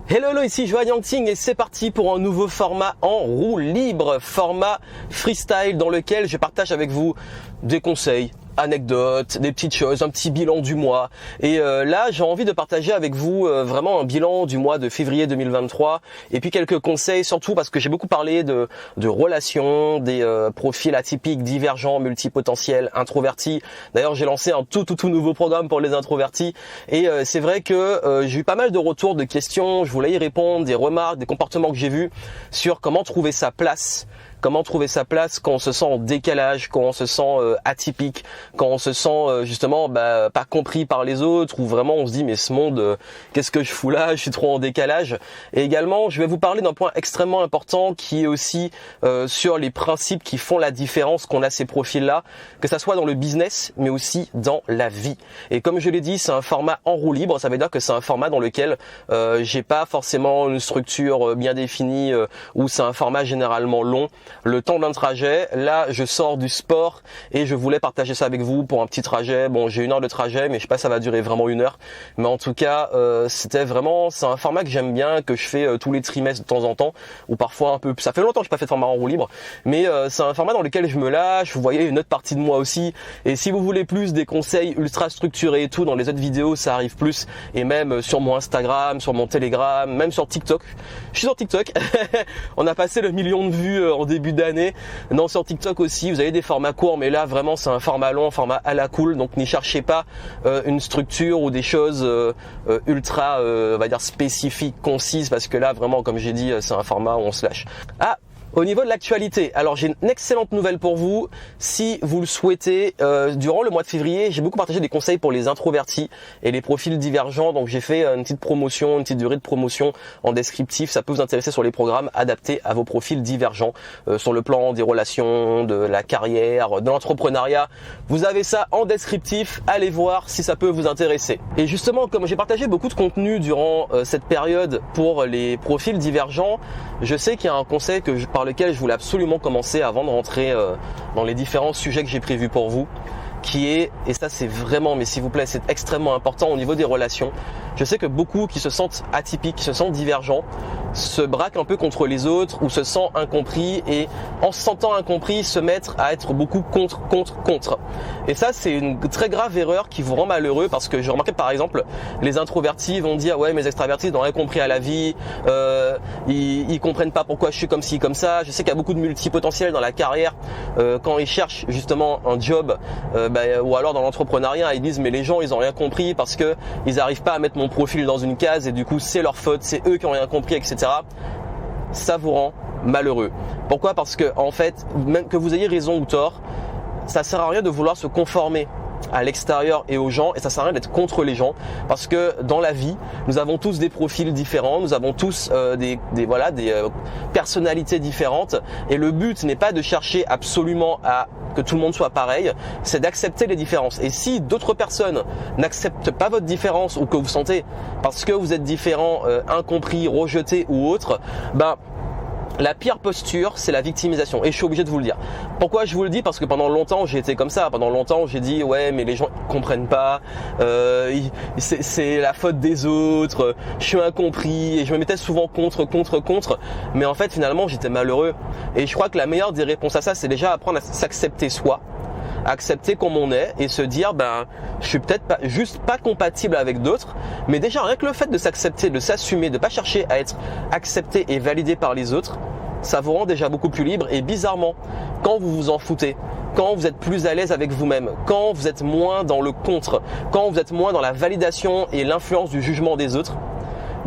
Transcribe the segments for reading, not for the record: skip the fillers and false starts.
Hello, ici Johan Yangting et c'est parti pour un nouveau format en roue libre, format freestyle dans lequel je partage avec vous des conseils, anecdotes, des petites choses, un petit bilan du mois. Et là, j'ai envie de partager avec vous vraiment un bilan du mois de février 2023 et puis quelques conseils, surtout parce que j'ai beaucoup parlé de relations, des profils atypiques, divergents, multipotentiels, introvertis. D'ailleurs, j'ai lancé un tout nouveau programme pour les introvertis et c'est vrai que j'ai eu pas mal de retours, de questions, je voulais y répondre, des remarques, des comportements que j'ai vus sur comment trouver sa place. Comment trouver sa place quand on se sent en décalage, quand on se sent atypique, quand on se sent justement pas compris par les autres, ou vraiment on se dit mais ce monde, qu'est-ce que je fous là, je suis trop en décalage. Et également, je vais vous parler d'un point extrêmement important qui est aussi sur les principes qui font la différence qu'on a ces profils-là, que ça soit dans le business, mais aussi dans la vie. Et comme je l'ai dit, c'est un format en roue libre, ça veut dire que c'est un format dans lequel j'ai pas forcément une structure bien définie, ou c'est un format généralement long. Le temps d'un trajet, là je sors du sport et je voulais partager ça avec vous pour un petit trajet. Bon, j'ai 1 heure de trajet, mais je sais pas si ça va durer vraiment 1 heure. Mais en tout cas, c'est un format que j'aime bien, que je fais tous les trimestres de temps en temps, ou parfois un peu. Ça fait longtemps que je n'ai pas fait de format en roue libre, mais c'est un format dans lequel je me lâche. Vous voyez une autre partie de moi aussi. Et si vous voulez plus des conseils ultra structurés et tout, dans les autres vidéos, ça arrive plus. Et même sur mon Instagram, sur mon Telegram, même sur TikTok. Je suis sur TikTok. On a passé le 1 million de vues en début d'année. Non, sur TikTok aussi, vous avez des formats courts, mais là vraiment c'est un format long, un format à la cool, donc n'y cherchez pas une structure ou des choses ultra, on va dire spécifiques, concises, parce que là vraiment, comme j'ai dit, c'est un format où on se lâche. Au niveau de l'actualité, alors j'ai une excellente nouvelle pour vous. Si vous le souhaitez, durant le mois de février, j'ai beaucoup partagé des conseils pour les introvertis et les profils divergents. Donc j'ai fait une petite promotion, une petite durée de promotion en descriptif. Ça peut vous intéresser sur les programmes adaptés à vos profils divergents, sur le plan des relations, de la carrière, de l'entrepreneuriat. Vous avez ça en descriptif. Allez voir si ça peut vous intéresser. Et justement, comme j'ai partagé beaucoup de contenu durant cette période pour les profils divergents, je sais qu'il y a un conseil par lequel je voulais absolument commencer avant de rentrer dans les différents sujets que j'ai prévus pour vous, qui est, et ça c'est vraiment, mais s'il vous plaît, c'est extrêmement important au niveau des relations. Je sais que beaucoup qui se sentent atypiques, qui se sentent divergents, se braquent un peu contre les autres ou se sentent incompris, et en se sentant incompris, se mettre à être beaucoup contre. Et ça, c'est une très grave erreur qui vous rend malheureux, parce que j'ai remarqué par exemple, les introvertis vont dire ouais, mes extravertis n'ont rien compris à la vie, ils comprennent pas pourquoi je suis comme ci, comme ça. Je sais qu'il y a beaucoup de multipotentiels dans la carrière, quand ils cherchent justement un job, ou alors dans l'entrepreneuriat, ils disent mais les gens ils ont rien compris parce que ils n'arrivent pas à mettre mon profil dans une case et du coup c'est leur faute, c'est eux qui ont rien compris, etc. Ça vous rend malheureux. Pourquoi ? Parce que en fait, même que vous ayez raison ou tort, ça sert à rien de vouloir se conformer à l'extérieur et aux gens, et ça sert à rien d'être contre les gens, parce que dans la vie, nous avons tous des profils différents, nous avons tous des personnalités différentes, et le but n'est pas de chercher absolument à que tout le monde soit pareil, c'est d'accepter les différences. Et si d'autres personnes n'acceptent pas votre différence, ou que vous sentez parce que vous êtes différent, incompris, rejeté ou autre, la pire posture, c'est la victimisation. Et je suis obligé de vous le dire. Pourquoi je vous le dis ? Parce que pendant longtemps, j'ai été comme ça. Pendant longtemps, j'ai dit ouais, mais les gens comprennent pas. C'est la faute des autres. Je suis incompris. Et je me mettais souvent contre. Mais en fait, finalement, j'étais malheureux. Et je crois que la meilleure des réponses à ça, c'est déjà apprendre à s'accepter soi. Accepter comme on est et se dire je suis peut-être pas compatible avec d'autres, mais déjà rien que le fait de s'accepter, de s'assumer, de pas chercher à être accepté et validé par les autres, ça vous rend déjà beaucoup plus libre. Et bizarrement, quand vous vous en foutez, quand vous êtes plus à l'aise avec vous-même, quand vous êtes moins dans le contre, quand vous êtes moins dans la validation et l'influence du jugement des autres,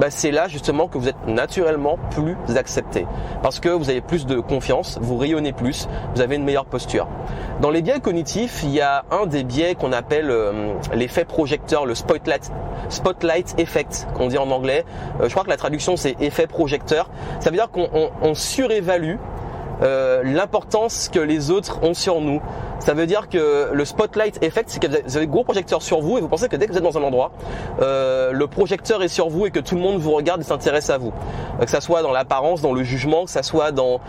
c'est là justement que vous êtes naturellement plus accepté, parce que vous avez plus de confiance, vous rayonnez plus, vous avez une meilleure posture. Dans les biais cognitifs, il y a un des biais qu'on appelle l'effet projecteur, le spotlight effect, qu'on dit en anglais. Je crois que la traduction c'est effet projecteur. Ça veut dire qu'on surévalue l'importance que les autres ont sur nous. Ça veut dire que le spotlight effect, c'est que vous avez un gros projecteur sur vous et vous pensez que dès que vous êtes dans un endroit, le projecteur est sur vous et que tout le monde vous regarde et s'intéresse à vous. Que ça soit dans l'apparence, dans le jugement, que ça soit dans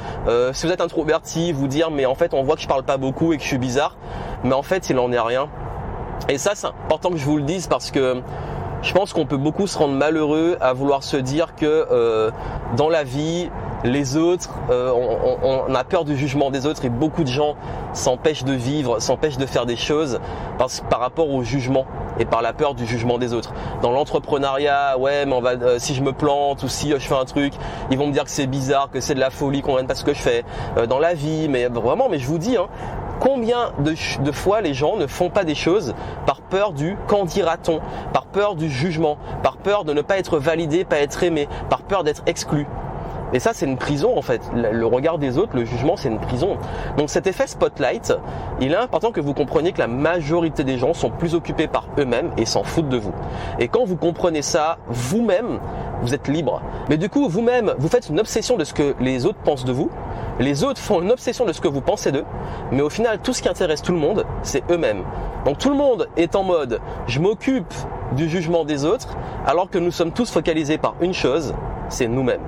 si vous êtes introverti, vous dire mais en fait on voit que je parle pas beaucoup et que je suis bizarre, mais en fait il en est rien. Et ça c'est important que je vous le dise, parce que Je pense qu'on peut beaucoup se rendre malheureux à vouloir se dire que dans la vie, les autres, on a peur du jugement des autres et beaucoup de gens s'empêchent de vivre, s'empêchent de faire des choses par rapport au jugement et par la peur du jugement des autres. Dans l'entrepreneuriat, ouais, mais si je me plante ou si je fais un truc, ils vont me dire que c'est bizarre, que c'est de la folie, qu'on n'aime pas ce que je fais. Dans la vie, mais vraiment, mais je vous dis, combien de fois les gens ne font pas des choses par peur du qu'en dira-t-on, par peur du jugement, par peur de ne pas être validé, pas être aimé, par peur d'être exclu. Et ça, c'est une prison en fait. Le regard des autres, le jugement, c'est une prison. Donc cet effet spotlight, il est important que vous compreniez que la majorité des gens sont plus occupés par eux-mêmes et s'en foutent de vous. Et quand vous comprenez ça, vous-même, vous êtes libre. Mais du coup, vous-même, vous faites une obsession de ce que les autres pensent de vous. Les autres font une obsession de ce que vous pensez d'eux. Mais au final, tout ce qui intéresse tout le monde, c'est eux-mêmes. Donc tout le monde est en mode « je m'occupe du jugement des autres » alors que nous sommes tous focalisés par une chose, c'est nous-mêmes.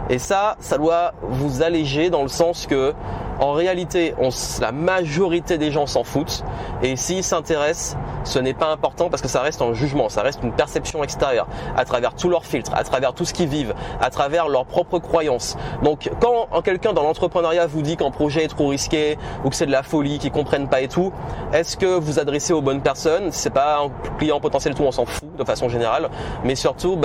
Et ça doit vous alléger dans le sens que, en réalité, la majorité des gens s'en foutent. Et s'ils s'intéressent, ce n'est pas important parce que ça reste un jugement, ça reste une perception extérieure, à travers tous leurs filtres, à travers tout ce qu'ils vivent, à travers leurs propres croyances. Donc, quand quelqu'un dans l'entrepreneuriat vous dit qu'un projet est trop risqué ou que c'est de la folie, qu'ils comprennent pas et tout, est-ce que vous adressez aux bonnes personnes? Si c'est pas un client potentiel, tout, on s'en fout de façon générale. Mais surtout,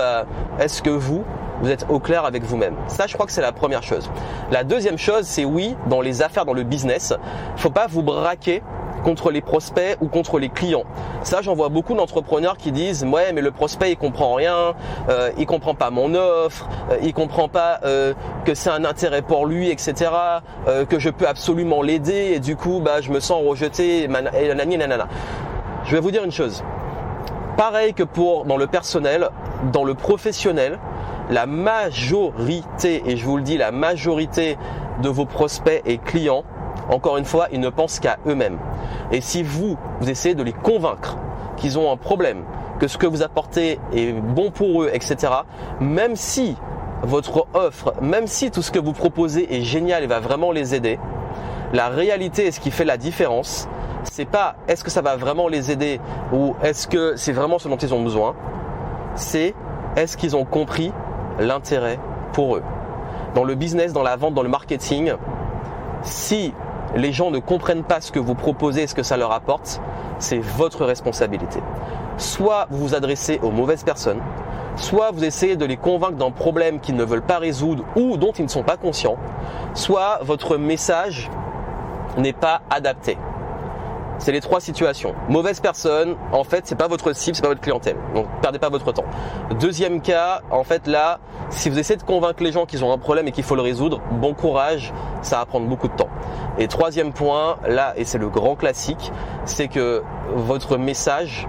est-ce que vous êtes au clair avec vous-même? Ça, je crois que c'est la première chose. La deuxième chose, c'est oui, dans les affaires, dans le business, faut pas vous braquer contre les prospects ou contre les clients. Ça, j'en vois beaucoup d'entrepreneurs qui disent « ouais, mais le prospect, il comprend rien, il comprend pas mon offre, il comprend pas que c'est un intérêt pour lui, etc., que je peux absolument l'aider et du coup, je me sens rejeté, et nanana. » Je vais vous dire une chose. Pareil que dans le personnel, dans le professionnel, la majorité, et je vous le dis, la majorité de vos prospects et clients, encore une fois, ils ne pensent qu'à eux-mêmes. Et si vous essayez de les convaincre qu'ils ont un problème, que ce que vous apportez est bon pour eux, etc., même si votre offre, même si tout ce que vous proposez est génial et va vraiment les aider, la réalité et ce qui fait la différence, c'est pas est-ce que ça va vraiment les aider ou est-ce que c'est vraiment ce dont ils ont besoin, c'est est-ce qu'ils ont compris l'intérêt pour eux. Dans le business, dans la vente, dans le marketing, si les gens ne comprennent pas ce que vous proposez et ce que ça leur apporte, c'est votre responsabilité. Soit vous vous adressez aux mauvaises personnes, soit vous essayez de les convaincre d'un problème qu'ils ne veulent pas résoudre ou dont ils ne sont pas conscients, soit votre message n'est pas adapté. C'est les trois situations. Mauvaise personne, en fait, c'est pas votre cible, c'est pas votre clientèle. Donc, perdez pas votre temps. Deuxième cas, en fait, là, si vous essayez de convaincre les gens qu'ils ont un problème et qu'il faut le résoudre, bon courage, ça va prendre beaucoup de temps. Et troisième point, là, et c'est le grand classique, c'est que votre message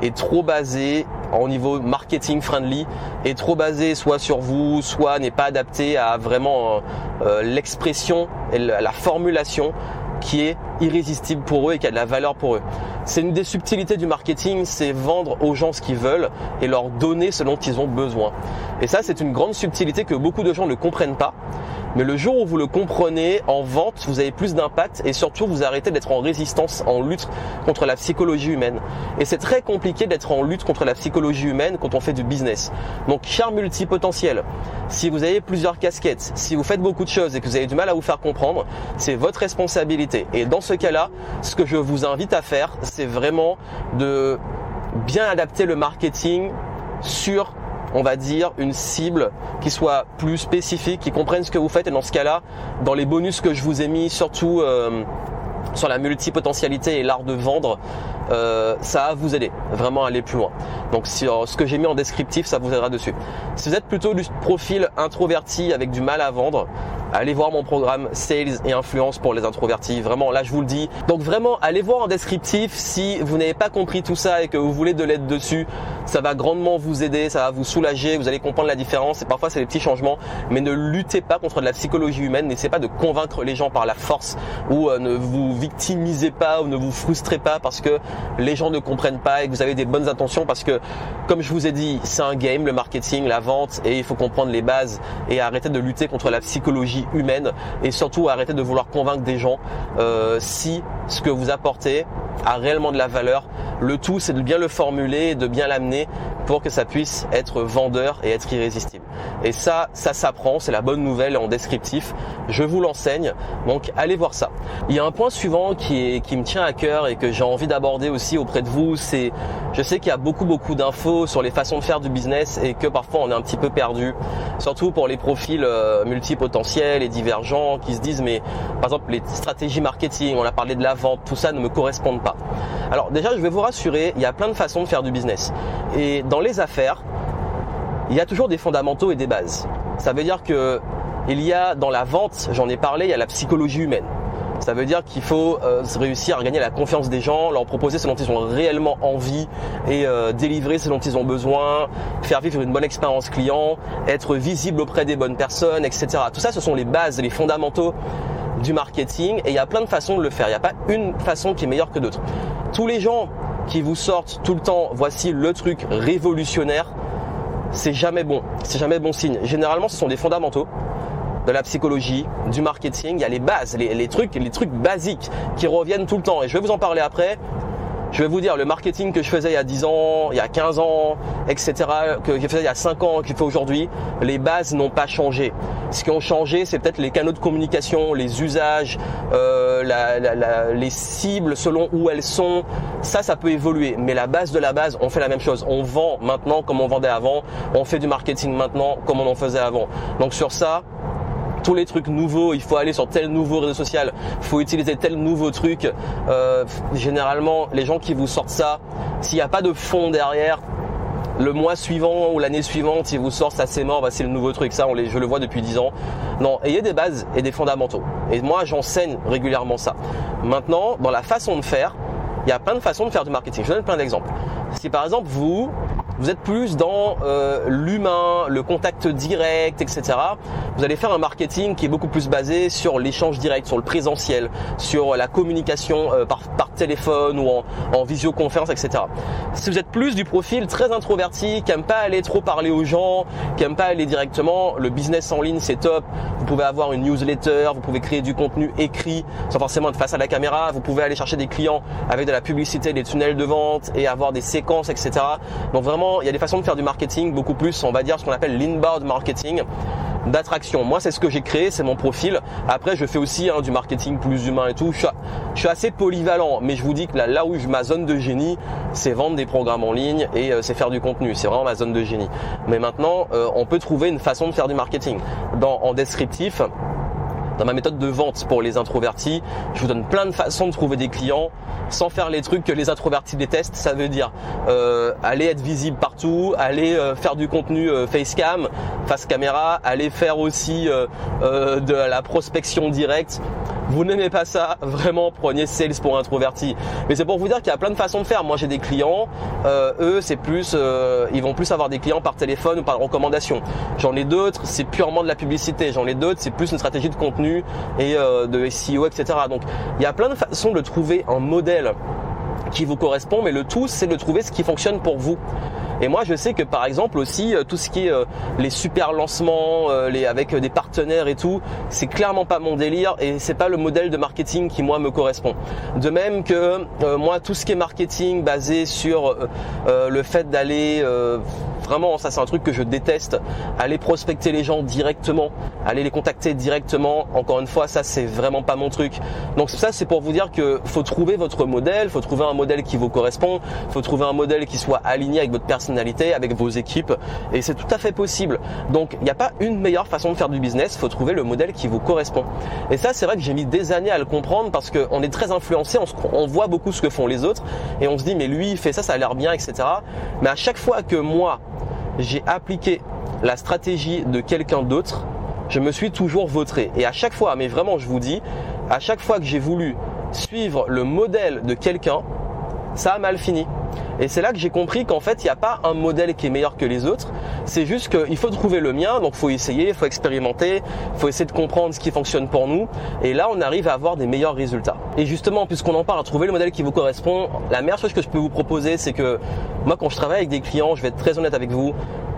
est trop basé au niveau marketing friendly, est trop basé soit sur vous, soit n'est pas adapté à vraiment l'expression et la formulation qui est irrésistible pour eux et qui a de la valeur pour eux. C'est une des subtilités du marketing, c'est vendre aux gens ce qu'ils veulent et leur donner ce dont ils ont besoin. Et ça, c'est une grande subtilité que beaucoup de gens ne comprennent pas. Mais le jour où vous le comprenez, en vente, vous avez plus d'impact et surtout vous arrêtez d'être en résistance, en lutte contre la psychologie humaine. Et c'est très compliqué d'être en lutte contre la psychologie humaine quand on fait du business. Donc, cher multipotentiel, si vous avez plusieurs casquettes, si vous faites beaucoup de choses et que vous avez du mal à vous faire comprendre, c'est votre responsabilité. Et dans ce cas-là, ce que je vous invite à faire, c'est vraiment de bien adapter le marketing sur, on va dire, une cible qui soit plus spécifique, qui comprenne ce que vous faites. Et dans ce cas-là, dans les bonus que je vous ai mis, surtout sur la multipotentialité et l'art de vendre, ça va vous aider vraiment à aller plus loin. Donc sur ce que j'ai mis en descriptif, ça vous aidera dessus. Si vous êtes plutôt du profil introverti avec du mal à vendre, allez voir mon programme Sales et Influence pour les introvertis. Vraiment, là, je vous le dis. Donc vraiment, allez voir en descriptif si vous n'avez pas compris tout ça et que vous voulez de l'aide dessus. Ça va grandement vous aider, ça va vous soulager. Vous allez comprendre la différence. Et parfois, c'est des petits changements. Mais ne luttez pas contre de la psychologie humaine. N'essayez pas de convaincre les gens par la force ou ne vous victimisez pas ou ne vous frustrez pas parce que les gens ne comprennent pas et que vous avez des bonnes intentions. Parce que, comme je vous ai dit, c'est un game, le marketing, la vente, et il faut comprendre les bases et arrêter de lutter contre la psychologie humaine et surtout arrêter de vouloir convaincre des gens si ce que vous apportez a réellement de la valeur. Le tout, c'est de bien le formuler et de bien l'amener pour que ça puisse être vendeur et être irrésistible. Et ça s'apprend, c'est la bonne nouvelle en descriptif. Je vous l'enseigne, donc allez voir ça. Il y a un point suivant qui me tient à cœur et que j'ai envie d'aborder aussi auprès de vous, c'est je sais qu'il y a beaucoup d'infos sur les façons de faire du business et que parfois on est un petit peu perdu, surtout pour les profils multipotentiels et divergents qui se disent mais par exemple les stratégies marketing, on a parlé de la vente, tout ça ne me correspondent pas. Alors déjà je vais vous rassurer, il y a plein de façons de faire du business et dans les affaires, il y a toujours des fondamentaux et des bases. Ça veut dire que il y a dans la vente, j'en ai parlé, il y a la psychologie humaine. Ça veut dire qu'il faut réussir à gagner la confiance des gens, leur proposer ce dont ils ont réellement envie et délivrer ce dont ils ont besoin, faire vivre une bonne expérience client, être visible auprès des bonnes personnes, etc. Tout ça, ce sont les bases, les fondamentaux du marketing et il y a plein de façons de le faire. Il n'y a pas une façon qui est meilleure que d'autres. Tous les gens qui vous sortent tout le temps, voici le truc révolutionnaire, c'est jamais bon signe. Généralement, ce sont des fondamentaux de la psychologie, du marketing. Il y a les bases, les trucs basiques qui reviennent tout le temps. Et je vais vous en parler après. Je vais vous dire le marketing que je faisais il y a 10 ans, il y a 15 ans, etc., que je faisais il y a 5 ans, que je fais aujourd'hui, les bases n'ont pas changé. Ce qui ont changé, c'est peut-être les canaux de communication, les usages, les cibles selon où elles sont. Ça peut évoluer. Mais la base de la base, on fait la même chose. On vend maintenant comme on vendait avant. On fait du marketing maintenant comme on en faisait avant. Donc sur ça, tous les trucs nouveaux, il faut aller sur tel nouveau réseau social, il faut utiliser tel nouveau truc. Généralement, les gens qui vous sortent ça, s'il n'y a pas de fond derrière, le mois suivant ou l'année suivante, ils vous sortent ça c'est mort, bah, c'est le nouveau truc, ça je le vois depuis 10 ans. Non, ayez des bases et des fondamentaux. Et moi, j'enseigne régulièrement ça. Maintenant, dans la façon de faire, il y a plein de façons de faire du marketing. Je donne plein d'exemples. Si par exemple vous êtes plus dans l'humain, le contact direct, etc. Vous allez faire un marketing qui est beaucoup plus basé sur l'échange direct, sur le présentiel, sur la communication par téléphone ou en visioconférence, etc. Si vous êtes plus du profil très introverti, qui n'aime pas aller trop parler aux gens, qui n'aime pas aller directement, le business en ligne c'est top. Vous pouvez avoir une newsletter, vous pouvez créer du contenu écrit sans forcément être face à la caméra. Vous pouvez aller chercher des clients avec de la publicité, des tunnels de vente et avoir des séquences, etc. Donc vraiment, il y a des façons de faire du marketing beaucoup plus, on va dire ce qu'on appelle l'inbound marketing, d'attraction. Moi, c'est ce que j'ai créé, c'est mon profil. Après, je fais aussi du marketing plus humain et tout. Je suis assez polyvalent, mais je vous dis que là où ma zone de génie, c'est vendre des programmes en ligne et c'est faire du contenu. C'est vraiment ma zone de génie. Mais maintenant, on peut trouver une façon de faire du marketing. En descriptif, dans ma méthode de vente pour les introvertis, je vous donne plein de façons de trouver des clients sans faire les trucs que les introvertis détestent. Ça veut dire aller être visible partout, aller faire du contenu facecam, face caméra, aller faire aussi de la prospection directe. Vous n'aimez pas ça, vraiment prenez sales pour introvertis. Mais c'est pour vous dire qu'il y a plein de façons de faire. Moi j'ai des clients, eux c'est plus, ils vont plus avoir des clients par téléphone ou par recommandation. J'en ai d'autres, c'est purement de la publicité. J'en ai d'autres, c'est plus une stratégie de contenu et de SEO, etc. Donc il y a plein de façons de trouver un modèle qui vous correspond, mais le tout c'est de trouver ce qui fonctionne pour vous. Et moi je sais que par exemple aussi tout ce qui est les super lancements avec des partenaires et tout, c'est clairement pas mon délire et c'est pas le modèle de marketing qui moi me correspond. De même que moi tout ce qui est marketing basé sur le fait d'aller vraiment, ça c'est un truc que je déteste, aller prospecter les gens directement, aller les contacter directement, encore une fois ça c'est vraiment pas mon truc. Donc ça c'est pour vous dire que faut trouver votre modèle, faut trouver un modèle qui vous correspond, faut trouver un modèle qui soit aligné avec votre personnalité, avec vos équipes et c'est tout à fait possible. Donc il n'y a pas une meilleure façon de faire du business, faut trouver le modèle qui vous correspond. Et ça c'est vrai que j'ai mis des années à le comprendre parce qu'on est très influencé, on voit beaucoup ce que font les autres et on se dit mais lui il fait ça, ça a l'air bien, etc. Mais à chaque fois que moi j'ai appliqué la stratégie de quelqu'un d'autre, je me suis toujours vautré. Et à chaque fois, mais vraiment je vous dis, à chaque fois que j'ai voulu suivre le modèle de quelqu'un, ça a mal fini. Et c'est là que j'ai compris qu'en fait, il n'y a pas un modèle qui est meilleur que les autres. C'est juste qu'il faut trouver le mien, donc il faut essayer, il faut expérimenter, il faut essayer de comprendre ce qui fonctionne pour nous. Et là, on arrive à avoir des meilleurs résultats. Et justement, puisqu'on en parle, à trouver le modèle qui vous correspond, la meilleure chose que je peux vous proposer, c'est que moi, quand je travaille avec des clients, je vais être très honnête avec vous,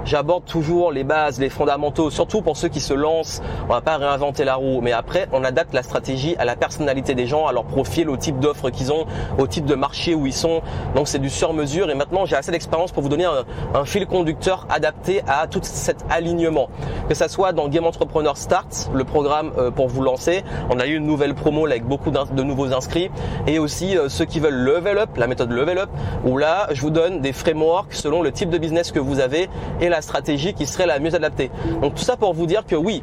j'aborde toujours les bases, les fondamentaux, surtout pour ceux qui se lancent. On va pas réinventer la roue, mais après, on adapte la stratégie à la personnalité des gens, à leur profil, au type d'offres qu'ils ont, au type de marché où ils sont. Donc c'est du sur-mesure et maintenant j'ai assez d'expérience pour vous donner un fil conducteur adapté à tout cet alignement. Que ça soit dans Game Entrepreneur Start, le programme pour vous lancer, on a eu une nouvelle promo là, avec beaucoup de nouveaux inscrits, et aussi ceux qui veulent level up, la méthode level up, où là je vous donne des frameworks selon le type de business que vous avez et la stratégie qui serait la mieux adaptée. Donc tout ça pour vous dire que oui,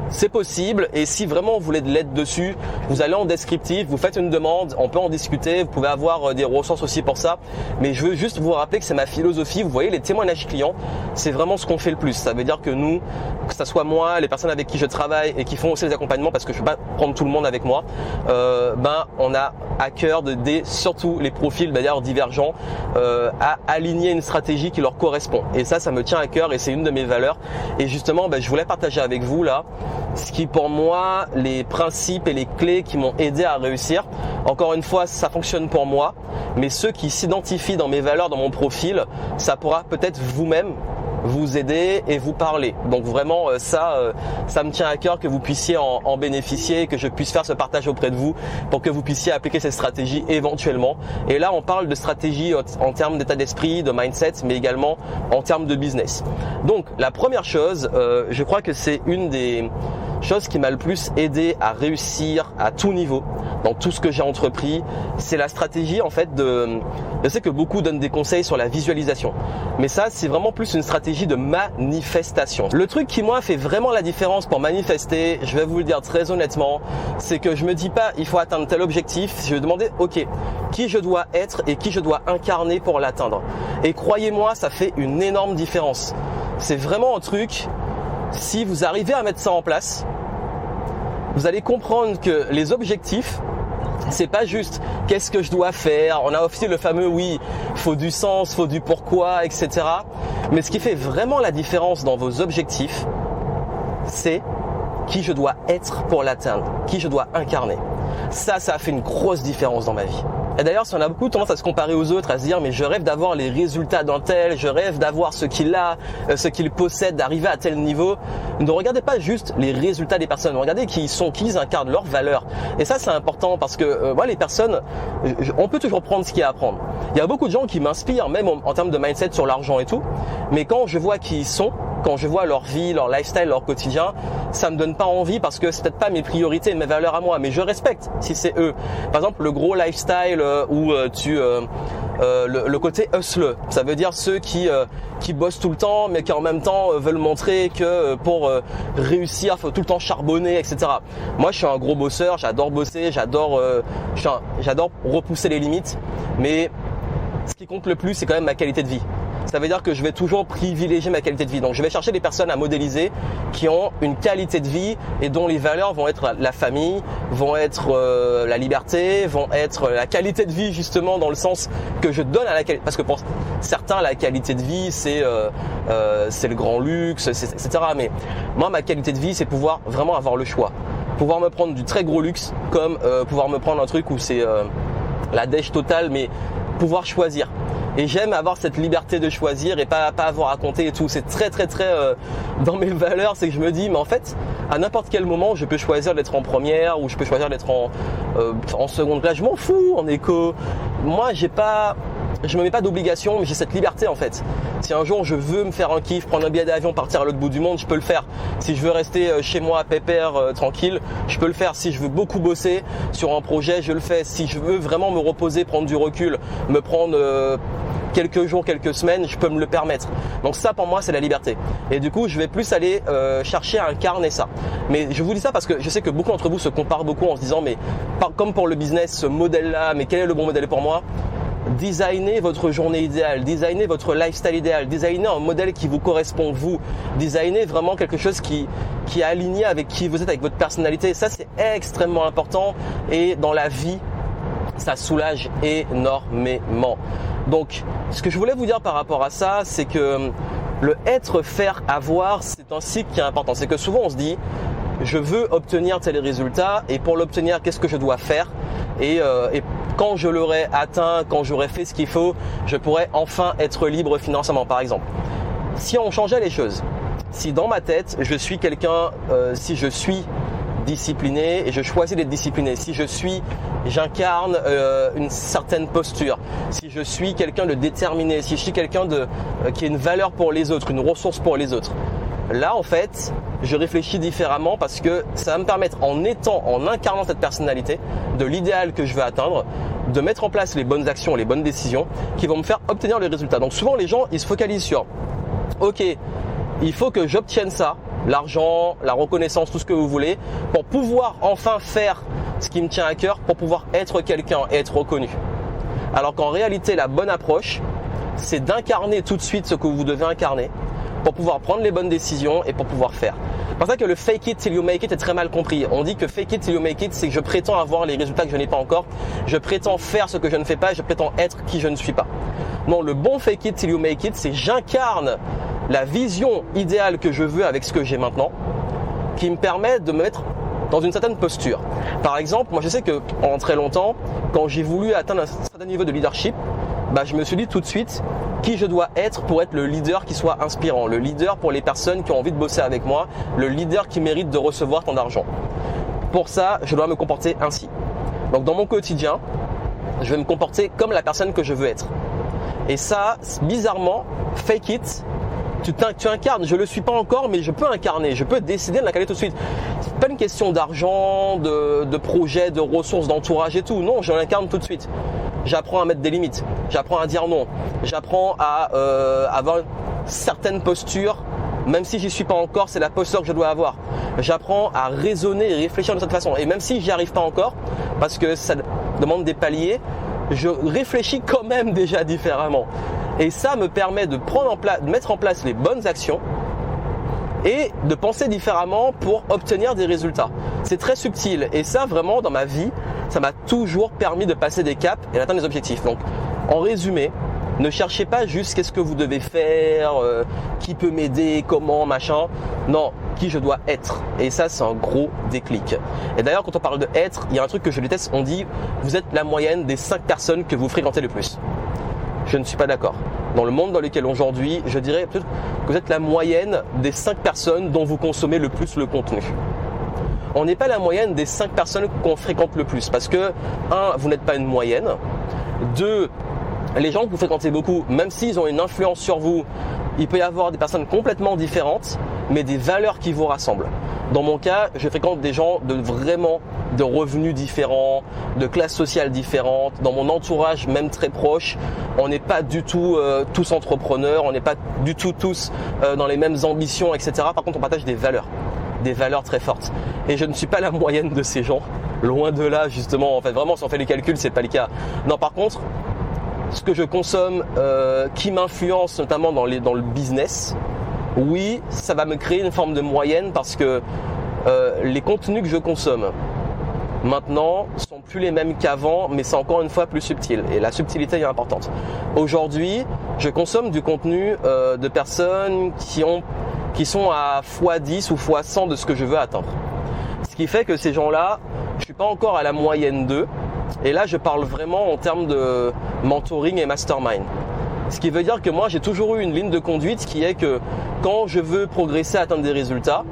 c'est possible, et si vraiment vous voulez de l'aide dessus, vous allez en descriptif, vous faites une demande, on peut en discuter, vous pouvez avoir des ressources aussi pour ça, mais je veux juste vous rappeler que c'est ma philosophie. Vous voyez, les témoignages clients, c'est vraiment ce qu'on fait le plus. Ça veut dire que nous, que ce soit moi, les personnes avec qui je travaille et qui font aussi les accompagnements, parce que je ne peux pas prendre tout le monde avec moi, on a à cœur d'aider surtout les profils d'ailleurs divergents à aligner une stratégie qui leur correspond. Et ça me tient à cœur et c'est une de mes valeurs. Et justement, je voulais partager avec vous là ce qui pour moi, les principes et les clés qui m'ont aidé à réussir. Encore une fois, ça fonctionne pour moi, mais ceux qui s'identifient dans mes valeurs, dans mon profil, ça pourra peut-être vous-même vous aider et vous parler. Donc vraiment ça me tient à cœur que vous puissiez en bénéficier, que je puisse faire ce partage auprès de vous pour que vous puissiez appliquer ces stratégies éventuellement. Et là on parle de stratégie en termes d'état d'esprit, de mindset, mais également en termes de business. Donc la première chose, je crois que c'est une des chose qui m'a le plus aidé à réussir à tout niveau dans tout ce que j'ai entrepris, c'est la stratégie en fait je sais que beaucoup donnent des conseils sur la visualisation, mais ça c'est vraiment plus une stratégie de manifestation. Le truc qui moi fait vraiment la différence pour manifester, je vais vous le dire très honnêtement, c'est que je me dis pas il faut atteindre tel objectif, je vais demander ok, qui je dois être et qui je dois incarner pour l'atteindre. Et croyez-moi, ça fait une énorme différence. C'est vraiment un truc. Si vous arrivez à mettre ça en place, vous allez comprendre que les objectifs, c'est pas juste qu'est-ce que je dois faire. On a aussi le fameux oui, faut du sens, faut du pourquoi, etc. Mais ce qui fait vraiment la différence dans vos objectifs, c'est qui je dois être pour l'atteindre, qui je dois incarner. Ça a fait une grosse différence dans ma vie. Et d'ailleurs, si on a beaucoup tendance à se comparer aux autres, à se dire mais je rêve d'avoir les résultats d'un tel, je rêve d'avoir ce qu'il a, ce qu'il possède, d'arriver à tel niveau. Ne regardez pas juste les résultats des personnes, regardez qui ils sont, qui ils incarnent, leurs valeurs. Et ça c'est important parce que moi les personnes, on peut toujours prendre ce qu'il y a à prendre. Il y a beaucoup de gens qui m'inspirent, même en termes de mindset sur l'argent et tout, mais quand je vois qui ils sont, quand je vois leur vie, leur lifestyle, leur quotidien, ça me donne pas envie parce que c'est peut-être pas mes priorités, mes valeurs à moi, mais je respecte si c'est eux. Par exemple, le gros lifestyle où le côté hustle, ça veut dire ceux qui bossent tout le temps, mais qui en même temps veulent montrer que pour réussir, faut tout le temps charbonner, etc. Moi, je suis un gros bosseur, j'adore bosser, j'adore repousser les limites, mais ce qui compte le plus, c'est quand même ma qualité de vie. Ça veut dire que je vais toujours privilégier ma qualité de vie. Donc je vais chercher des personnes à modéliser qui ont une qualité de vie et dont les valeurs vont être la famille, vont être la liberté, vont être la qualité de vie justement dans le sens que je donne à la qualité. Parce que pour certains, la qualité de vie, c'est le grand luxe, etc. Mais moi, ma qualité de vie, c'est pouvoir vraiment avoir le choix. Pouvoir me prendre du très gros luxe comme pouvoir me prendre un truc où c'est la dèche totale, mais pouvoir choisir. Et j'aime avoir cette liberté de choisir et pas avoir à compter et tout. C'est très dans mes valeurs, c'est que je me dis, mais en fait, à n'importe quel moment, je peux choisir d'être en première ou je peux choisir d'être en seconde classe. Je m'en fous en éco. Moi, je me mets pas d'obligation, mais j'ai cette liberté en fait. Si un jour je veux me faire un kiff, prendre un billet d'avion, partir à l'autre bout du monde, je peux le faire. Si je veux rester chez moi pépère, tranquille, je peux le faire. Si je veux beaucoup bosser sur un projet, je le fais. Si je veux vraiment me reposer, prendre du recul, me prendre quelques jours, quelques semaines, je peux me le permettre. Donc ça pour moi c'est la liberté. Et du coup je vais plus aller chercher à incarner ça. Mais je vous dis ça parce que je sais que beaucoup d'entre vous se comparent beaucoup en se disant mais comme pour le business, ce modèle là, mais quel est le bon modèle pour moi? Designez votre journée idéale, designez votre lifestyle idéal, designez un modèle qui vous correspond vous, designez vraiment quelque chose qui est aligné avec qui vous êtes, avec votre personnalité. Ça c'est extrêmement important et dans la vie ça soulage énormément. Donc ce que je voulais vous dire par rapport à ça, c'est que le être, faire, avoir, c'est un cycle qui est important. C'est que souvent on se dit je veux obtenir tel résultat et pour l'obtenir qu'est-ce que je dois faire et quand je l'aurai atteint, quand j'aurai fait ce qu'il faut, je pourrai enfin être libre financièrement par exemple. Si on changeait les choses, si dans ma tête, je suis quelqu'un, si je suis discipliné et je choisis d'être discipliné, si j'incarne une certaine posture, si je suis quelqu'un de déterminé, si je suis quelqu'un qui a une valeur pour les autres, une ressource pour les autres, là en fait, je réfléchis différemment parce que ça va me permettre en incarnant cette personnalité de l'idéal que je veux atteindre, de mettre en place les bonnes actions, les bonnes décisions qui vont me faire obtenir les résultats. Donc souvent les gens, ils se focalisent sur ok, il faut que j'obtienne ça, l'argent, la reconnaissance, tout ce que vous voulez, pour pouvoir enfin faire ce qui me tient à cœur, pour pouvoir être quelqu'un et être reconnu. Alors qu'en réalité, la bonne approche, c'est d'incarner tout de suite ce que vous devez incarner pour pouvoir prendre les bonnes décisions et pour pouvoir faire. C'est pour ça que le fake it till you make it est très mal compris. On dit que fake it till you make it, c'est que je prétends avoir les résultats que je n'ai pas encore, je prétends faire ce que je ne fais pas et je prétends être qui je ne suis pas. Non, le bon fake it till you make it, c'est j'incarne la vision idéale que je veux avec ce que j'ai maintenant, qui me permet de me mettre dans une certaine posture. Par exemple, moi je sais que pendant très longtemps, quand j'ai voulu atteindre un certain niveau de leadership, je me suis dit tout de suite qui je dois être pour être le leader qui soit inspirant, le leader pour les personnes qui ont envie de bosser avec moi, le leader qui mérite de recevoir tant d'argent. Pour ça, je dois me comporter ainsi. Donc dans mon quotidien, je vais me comporter comme la personne que je veux être. Et ça, bizarrement, fake it, tu incarnes, je le suis pas encore, mais je peux incarner, je peux décider de l'incarner tout de suite. C'est pas une question d'argent, de projet, de ressources, d'entourage et tout. Non, je l'incarne tout de suite. J'apprends à mettre des limites, j'apprends à dire non, j'apprends à avoir certaines postures, même si j'y suis pas encore, c'est la posture que je dois avoir. J'apprends à raisonner et réfléchir de cette façon. Et même si j'y arrive pas encore, parce que ça demande des paliers, je réfléchis quand même déjà différemment. Et ça me permet de mettre en place les bonnes actions et de penser différemment pour obtenir des résultats. C'est très subtil et ça vraiment dans ma vie, ça m'a toujours permis de passer des caps et d'atteindre des objectifs. Donc en résumé, ne cherchez pas juste qu'est-ce que vous devez faire, qui peut m'aider, comment, machin. Non, qui je dois être. Et ça, c'est un gros déclic. Et d'ailleurs, quand on parle de être, il y a un truc que je déteste, on dit vous êtes la moyenne des 5 personnes que vous fréquentez le plus. Je ne suis pas d'accord. Dans le monde dans lequel aujourd'hui, je dirais peut-être que vous êtes la moyenne des 5 personnes dont vous consommez le plus le contenu. On n'est pas la moyenne des 5 personnes qu'on fréquente le plus parce que 1, vous n'êtes pas une moyenne. 2, les gens que vous fréquentez beaucoup, même s'ils ont une influence sur vous, il peut y avoir des personnes complètement différentes, mais des valeurs qui vous rassemblent. Dans mon cas, je fréquente des gens de revenus différents, de classes sociales différentes. Dans mon entourage, même très proche, on n'est pas du tout tous entrepreneurs, on n'est pas du tout tous dans les mêmes ambitions, etc. Par contre, on partage des valeurs très fortes. Et je ne suis pas la moyenne de ces gens, loin de là justement. En fait, vraiment, si on fait les calculs, c'est pas le cas. Non, par contre, ce que je consomme, qui m'influence notamment dans le business, oui, ça va me créer une forme de moyenne parce que les contenus que je consomme maintenant sont plus les mêmes qu'avant, mais c'est encore une fois plus subtil et la subtilité est importante. Aujourd'hui, je consomme du contenu de personnes qui sont à x10 ou x100 de ce que je veux atteindre. Ce qui fait que ces gens-là, je suis pas encore à la moyenne d'eux. Et là, je parle vraiment en termes de mentoring et mastermind. Ce qui veut dire que moi, j'ai toujours eu une ligne de conduite qui est que quand je veux progresser, atteindre des résultats,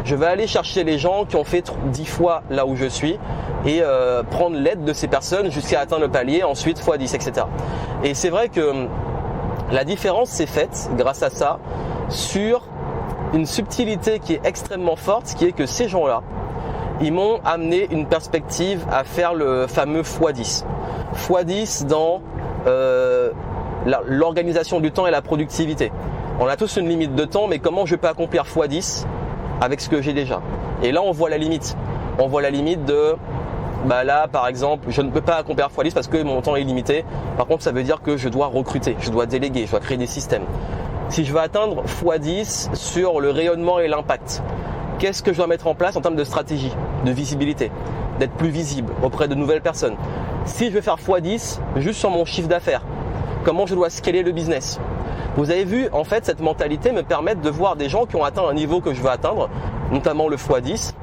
je vais aller chercher les gens qui ont fait 10 fois là où je suis et prendre l'aide de ces personnes jusqu'à atteindre le palier, ensuite x10, etc. Et c'est vrai que la différence s'est faite grâce à ça sur une subtilité qui est extrêmement forte, qui est que ces gens-là, ils m'ont amené une perspective à faire le fameux x10. x10 dans l'organisation du temps et la productivité. On a tous une limite de temps, mais comment je peux accomplir x10 avec ce que j'ai déjà? Et là, on voit la limite. On voit la limite de, là, par exemple, je ne peux pas accomplir x10 parce que mon temps est limité. Par contre, ça veut dire que je dois recruter, je dois déléguer, je dois créer des systèmes. Si je veux atteindre x10 sur le rayonnement et l'impact, qu'est-ce que je dois mettre en place en termes de stratégie, de visibilité, d'être plus visible auprès de nouvelles personnes? Si je veux faire x10 juste sur mon chiffre d'affaires, comment je dois scaler le business? Vous avez vu, en fait, cette mentalité me permet de voir des gens qui ont atteint un niveau que je veux atteindre, notamment le x10,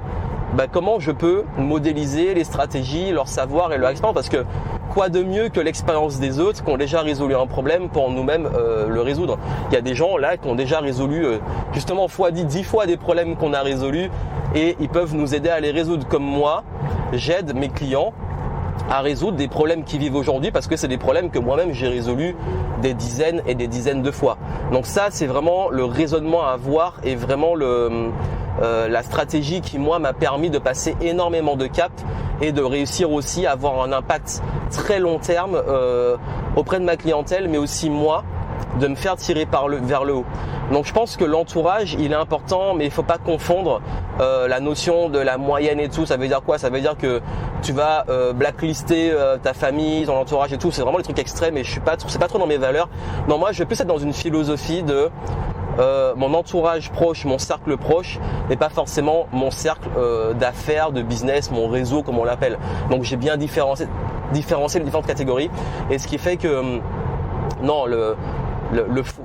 comment je peux modéliser les stratégies, leur savoir et leur expérience. Parce que quoi de mieux que l'expérience des autres qui ont déjà résolu un problème pour nous-mêmes le résoudre. Il y a des gens là qui ont déjà résolu justement fois 10 fois des problèmes qu'on a résolus et ils peuvent nous aider à les résoudre. Comme moi, j'aide mes clients à résoudre des problèmes qu'ils vivent aujourd'hui parce que c'est des problèmes que moi-même j'ai résolus des dizaines et des dizaines de fois. Donc ça, c'est vraiment le raisonnement à avoir et vraiment la stratégie qui moi m'a permis de passer énormément de caps et de réussir aussi à avoir un impact très long terme auprès de ma clientèle, mais aussi moi, de me faire tirer vers le haut. Donc je pense que l'entourage, il est important, mais il faut pas confondre la notion de la moyenne et tout. Ça veut dire quoi? Ça veut dire que tu vas blacklister ta famille, ton entourage et tout. C'est vraiment des trucs extrêmes et c'est pas trop dans mes valeurs. Non, moi je vais plus être dans une philosophie de mon entourage proche, mon cercle proche, et pas forcément mon cercle d'affaires, de business, mon réseau comme on l'appelle. Donc j'ai bien différencié les différentes catégories, et ce qui fait que non,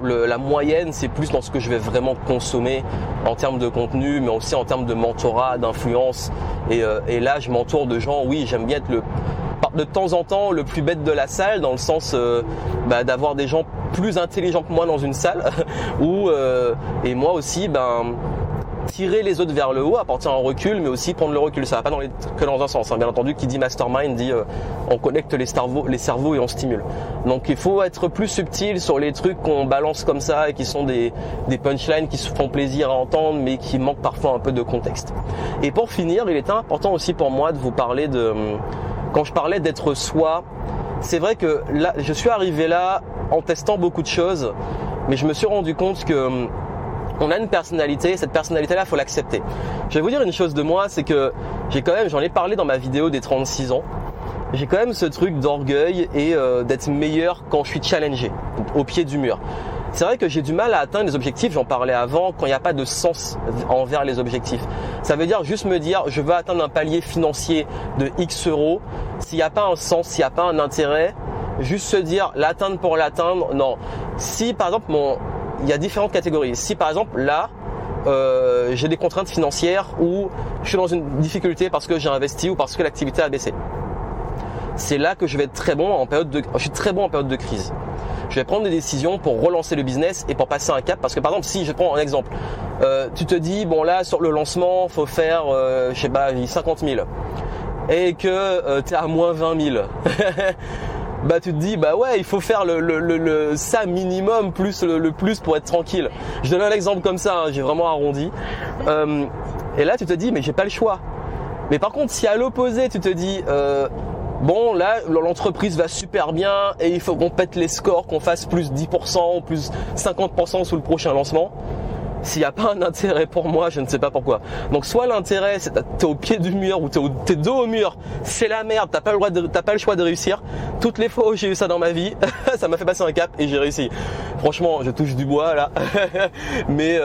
la moyenne, c'est plus dans ce que je vais vraiment consommer en termes de contenu, mais aussi en termes de mentorat, d'influence. Et là, je m'entoure de gens, oui, j'aime bien être de temps en temps le plus bête de la salle, dans le sens d'avoir des gens plus intelligents que moi dans une salle et moi aussi tirer les autres vers le haut, apporter un recul, mais aussi prendre le recul. Ça va pas que dans un sens, hein. Bien entendu, qui dit mastermind dit on connecte les cerveaux et on stimule. Donc il faut être plus subtil sur les trucs qu'on balance comme ça et qui sont des punchlines qui se font plaisir à entendre, mais qui manquent parfois un peu de contexte. Et pour finir, il est important aussi pour moi de vous parler quand je parlais d'être soi. C'est vrai que là, je suis arrivé là en testant beaucoup de choses, mais je me suis rendu compte que on a une personnalité, cette personnalité-là, faut l'accepter. Je vais vous dire une chose de moi, c'est que j'en ai parlé dans ma vidéo des 36 ans, j'ai quand même ce truc d'orgueil et d'être meilleur quand je suis challengé, au pied du mur. C'est vrai que j'ai du mal à atteindre les objectifs, j'en parlais avant, quand il n'y a pas de sens envers les objectifs. Ça veut dire juste me dire, je veux atteindre un palier financier de X euros, s'il n'y a pas un sens, s'il n'y a pas un intérêt, juste se dire l'atteindre pour l'atteindre, non. Si par exemple, il y a différentes catégories. Si par exemple là, j'ai des contraintes financières ou je suis dans une difficulté parce que j'ai investi ou parce que l'activité a baissé, c'est là que je vais être très bon je suis très bon en période de crise. Je vais prendre des décisions pour relancer le business et pour passer un cap. Parce que par exemple, si je prends un exemple, tu te dis bon là sur le lancement, faut faire 50 000 et que tu es à moins 20 000. Tu te dis ouais, il faut faire ça minimum plus le plus pour être tranquille. Je donne un exemple comme ça, hein, j'ai vraiment arrondi. Et là tu te dis mais j'ai pas le choix. Mais par contre si à l'opposé tu te dis bon là l'entreprise va super bien et il faut qu'on pète les scores, qu'on fasse plus 10% ou plus 50% sous le prochain lancement. S'il n'y a pas un intérêt pour moi, je ne sais pas pourquoi. Donc soit l'intérêt, c'est t'es au pied du mur ou t'es dos au mur, c'est la merde, t'as pas le choix de réussir. Toutes les fois où j'ai eu ça dans ma vie, ça m'a fait passer un cap et j'ai réussi. Franchement, je touche du bois là, mais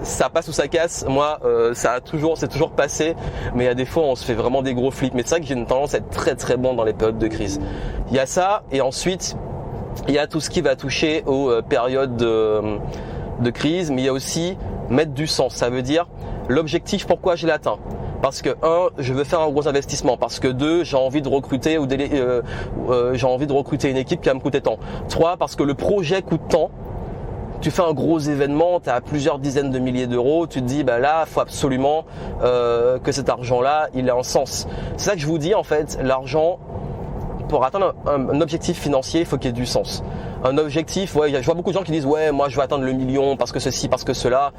ça passe ou ça casse. Moi, c'est toujours passé, mais il y a des fois on se fait vraiment des gros flips. Mais c'est vrai que j'ai une tendance à être très très bon dans les périodes de crise. Il y a ça et ensuite il y a tout ce qui va toucher aux périodes de crise, mais il y a aussi mettre du sens. Ça veut dire l'objectif, pourquoi je l'atteins. Parce que 1, je veux faire un gros investissement. Parce que 2, j'ai envie de recruter une équipe qui va me coûter tant. 3, parce que le projet coûte tant. Tu fais un gros événement, tu as plusieurs dizaines de milliers d'euros, tu te dis là, faut absolument que cet argent-là, il ait un sens. C'est ça que je vous dis en fait, l'argent, pour atteindre un objectif financier, il faut qu'il y ait du sens. Un objectif, ouais, je vois beaucoup de gens qui disent ouais, moi je veux atteindre le million parce que ceci, parce que cela.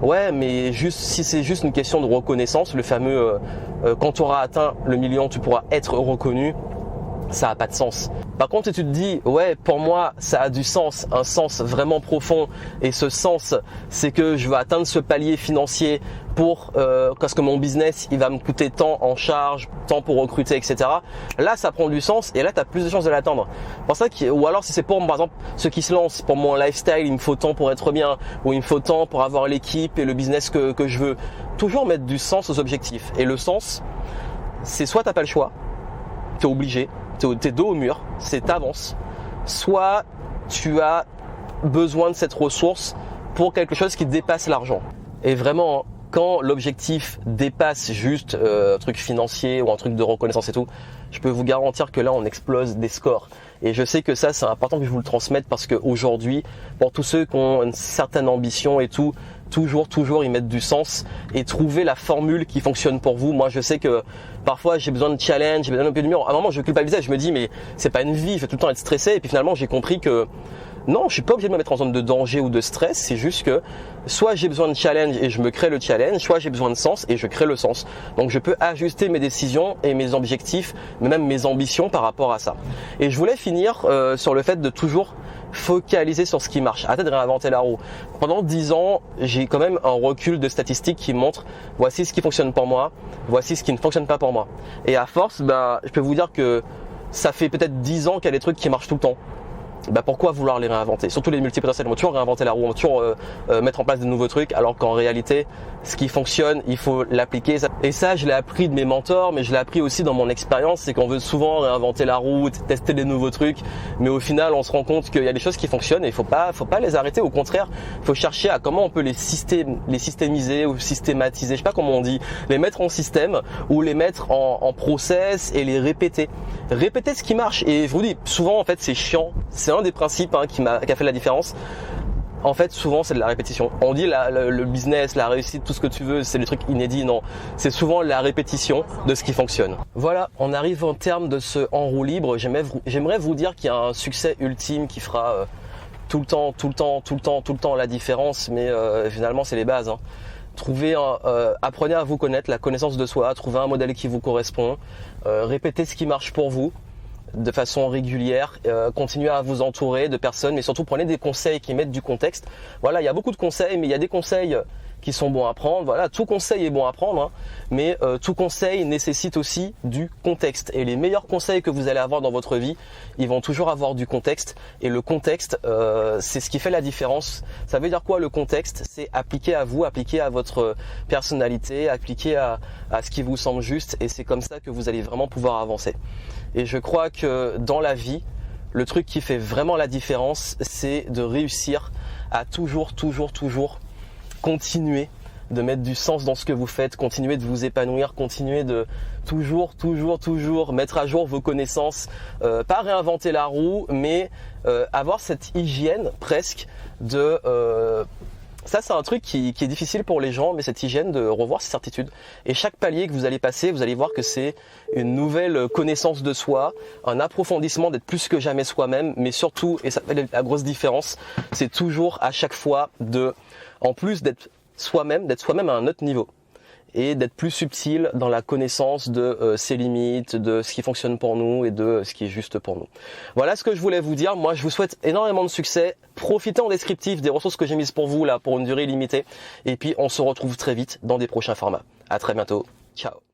Ouais, mais si c'est juste une question de reconnaissance, le fameux quand tu auras atteint le million, tu pourras être reconnu, ça n'a pas de sens. Par contre, si tu te dis ouais, pour moi ça a du sens, un sens vraiment profond, et ce sens c'est que je veux atteindre ce palier financier parce que mon business il va me coûter tant en charge, tant pour recruter, etc. Là ça prend du sens et là tu as plus de chances de l'atteindre. Pour ça ou alors si c'est pour par exemple ceux qui se lancent, pour mon lifestyle il me faut tant pour être bien, ou il me faut tant pour avoir l'équipe et le business que je veux. Toujours mettre du sens aux objectifs. Et le sens, c'est soit t'as pas le choix, t'es obligé, t'es dos au mur, c'est t'avances, soit tu as besoin de cette ressource pour quelque chose qui dépasse l'argent. Et vraiment, quand l'objectif dépasse juste un truc financier ou un truc de reconnaissance et tout, je peux vous garantir que là on explose des scores. Et je sais que ça c'est important que je vous le transmette parce qu'aujourd'hui, pour tous ceux qui ont une certaine ambition et tout, toujours y mettre du sens et trouver la formule qui fonctionne pour vous. Moi je sais que parfois j'ai besoin de challenge, j'ai besoin d'un peu de mur. À un moment je culpabilisais, je me dis mais c'est pas une vie, je vais tout le temps être stressé. Et puis finalement j'ai compris que non, je suis pas obligé de me mettre en zone de danger ou de stress, c'est juste que soit j'ai besoin de challenge et je me crée le challenge, soit j'ai besoin de sens et je crée le sens. Donc je peux ajuster mes décisions et mes objectifs, mais même mes ambitions par rapport à ça. Et je voulais finir sur le fait de toujours focaliser sur ce qui marche, arrêtez de réinventer la roue. Pendant 10 ans, j'ai quand même un recul de statistiques qui montre voici ce qui fonctionne pour moi, voici ce qui ne fonctionne pas pour moi. Et à force, je peux vous dire que ça fait peut-être 10 ans qu'il y a des trucs qui marchent tout le temps. Pourquoi vouloir les réinventer? Surtout les multipotentiels, on va toujours réinventer la roue, on va toujours mettre en place de nouveaux trucs, alors qu'en réalité, ce qui fonctionne, il faut l'appliquer. Et ça, je l'ai appris de mes mentors, mais je l'ai appris aussi dans mon expérience, c'est qu'on veut souvent réinventer la roue, tester des nouveaux trucs, mais au final, on se rend compte qu'il y a des choses qui fonctionnent et il faut pas les arrêter. Au contraire, il faut chercher à comment on peut les systémiser ou systématiser, je sais pas comment on dit, les mettre en système ou les mettre en process et les répéter. Répéter ce qui marche. Et je vous dis, souvent, en fait, c'est chiant. C'est un des principes qui a fait la différence. En fait, souvent, c'est de la répétition. On dit le business, la réussite, tout ce que tu veux, c'est des trucs inédits. Non, c'est souvent la répétition de ce qui fonctionne. Voilà, on arrive au terme de ce En roue libre. J'aimerais vous dire qu'il y a un succès ultime qui fera tout le temps la différence. Mais finalement, c'est les bases. Apprenez à vous connaître, la connaissance de soi, trouver un modèle qui vous correspond, répétez ce qui marche pour vous de façon régulière, continuez à vous entourer de personnes, mais surtout prenez des conseils qui mettent du contexte. Voilà, il y a beaucoup de conseils, mais il y a des conseils qui sont bons à prendre. Voilà, tout conseil est bon à prendre, mais tout conseil nécessite aussi du contexte. Et les meilleurs conseils que vous allez avoir dans votre vie, ils vont toujours avoir du contexte. Et le contexte, c'est ce qui fait la différence. Ça veut dire quoi le contexte? C'est appliqué à vous, appliqué à votre personnalité, appliqué à ce qui vous semble juste. Et c'est comme ça que vous allez vraiment pouvoir avancer. Et je crois que dans la vie, le truc qui fait vraiment la différence, c'est de réussir à toujours continuer de mettre du sens dans ce que vous faites, continuer de vous épanouir, continuer de toujours mettre à jour vos connaissances, pas réinventer la roue, mais avoir cette hygiène presque de... Ça, c'est un truc qui est difficile pour les gens, mais cette hygiène de revoir ses certitudes. Et chaque palier que vous allez passer, vous allez voir que c'est une nouvelle connaissance de soi, un approfondissement d'être plus que jamais soi-même, mais surtout, et ça fait la grosse différence, c'est toujours à chaque fois en plus d'être soi-même à un autre niveau. Et d'être plus subtil dans la connaissance de ses limites, de ce qui fonctionne pour nous et de ce qui est juste pour nous. Voilà ce que je voulais vous dire. Moi, je vous souhaite énormément de succès. Profitez en descriptif des ressources que j'ai mises pour vous là pour une durée limitée. Et puis, on se retrouve très vite dans des prochains formats. À très bientôt. Ciao.